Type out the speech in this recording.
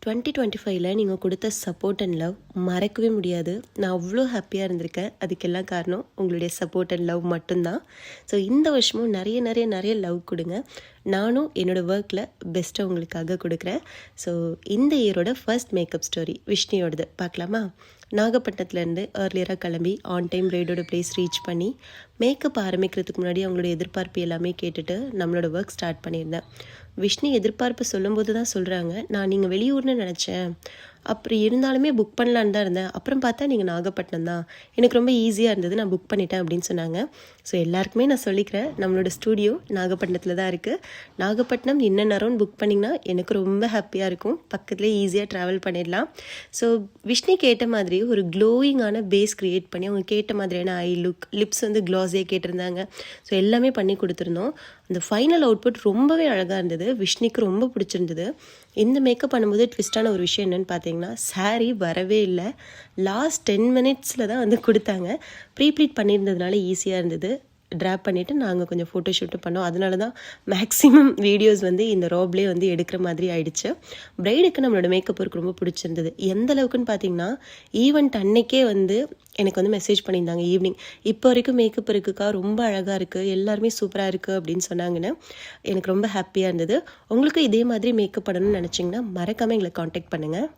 2025ல நீங்கள் கொடுத்த support and love மறக்கவே முடியாது. நான் அவ்வளோ ஹாப்பியாக இருந்திருக்கேன். அதுக்கெல்லாம் காரணம் உங்களுடைய சப்போர்ட் அண்ட் லவ் மட்டும்தான். ஸோ இந்த வருஷமும் நிறைய நிறைய நிறைய லவ் கொடுங்க. நானும் என்னோடய ஒர்க்கில் பெஸ்ட்டாக உங்களுக்காக கொடுக்குறேன். ஸோ இந்த இயரோட ஃபர்ஸ்ட் மேக்கப் ஸ்டோரி விஷ்ணியோடது பார்க்கலாமா? நாகப்பட்டினத்துலேருந்து ஏர்லியராக கிளம்பி ஆன் டைம் ரைடோட பிளேஸ் ரீச் பண்ணி மேக்கப் ஆரம்பிக்கிறதுக்கு முன்னாடி அவங்களோட எதிர்பார்ப்பு எல்லாமே கேட்டுட்டு நம்மளோட ஒர்க் ஸ்டார்ட் பண்ணியிருந்தேன். விஷ்ணு எதிர்பார்ப்பு சொல்லும்போது தான் சொல்கிறாங்க, நான் நீங்கள் வெளியூர்னு நினச்சேன், அப்படி இருந்தாலுமே புக் பண்ணலான்னு தான் இருந்தேன், அப்புறம் பார்த்தா நீங்கள் நாகப்பட்டினம் தான், எனக்கு ரொம்ப ஈஸியாக இருந்தது, நான் புக் பண்ணிட்டேன் அப்படின்னு சொன்னாங்க. ஸோ எல்லாருக்குமே நான் சொல்லிக்கிறேன், நம்மளோட ஸ்டூடியோ நாகப்பட்டினத்தில் தான் இருக்குது. நாகப்பட்டினம் இன்னும் புக் பண்ணிங்கன்னா எனக்கு ரொம்ப ஹாப்பியாக இருக்கும். பக்கத்துலேயே ஈஸியாக ட்ராவல் பண்ணிடலாம். ஸோ விஷ்ணு கேட்ட மாதிரி ஒரு க்ளோயிங்கான பேஸ் க்ரியேட் பண்ணி அவங்க கேட்ட மாதிரியான ஐ லுக், லிப்ஸ் வந்து க்ளாஸே கேட்டிருந்தாங்க. ஸோ எல்லாமே பண்ணி கொடுத்துருந்தோம். அந்த ஃபைனல் அவுட்புட் ரொம்பவே அழகாக இருந்தது. விஷ்ணுக்கு ரொம்ப பிடிச்சிருந்தது. இந்த மேக்கப் பண்ணும்போது ட்விஸ்டான ஒரு விஷயம் என்னென்னு பார்த்தீங்கன்னா, சாரீ வரவே இல்லை. லாஸ்ட் 10 மினிட்ஸில் தான் வந்து கொடுத்தாங்க. ப்ரீப்ளீட் பண்ணியிருந்ததுனால ஈஸியாக இருந்தது. ட்ராப் பண்ணிவிட்டு நாங்கள் கொஞ்சம் ஃபோட்டோ ஷூட்டு பண்ணோம். அதனால தான் மேக்ஸிமம் வீடியோஸ் வந்து இந்த ரோப்லேயே வந்து எடுக்கிற மாதிரி ஆயிடுச்சு. ப்ரைடுக்கு நம்மளோட மேக்கப் ஒர்க் ரொம்ப பிடிச்சிருந்தது. எந்த அளவுக்குன்னு பார்த்தீங்கன்னா, ஈவெண்ட் அன்னைக்கே வந்து எனக்கு வந்து மெசேஜ் பண்ணியிருந்தாங்க ஈவினிங், இப்போ வரைக்கும் மேக்கப் இருக்குக்கா, ரொம்ப அழகாக இருக்குது, எல்லாருமே சூப்பராக இருக்குது அப்படின்னு சொன்னாங்கன்னு. எனக்கு ரொம்ப ஹாப்பியாக இருந்தது. உங்களுக்கு இதே மாதிரி மேக்கப் பண்ணணும்னு நினச்சிங்கன்னா மறக்காமல் எங்களை காண்டாக்ட் பண்ணுங்கள்.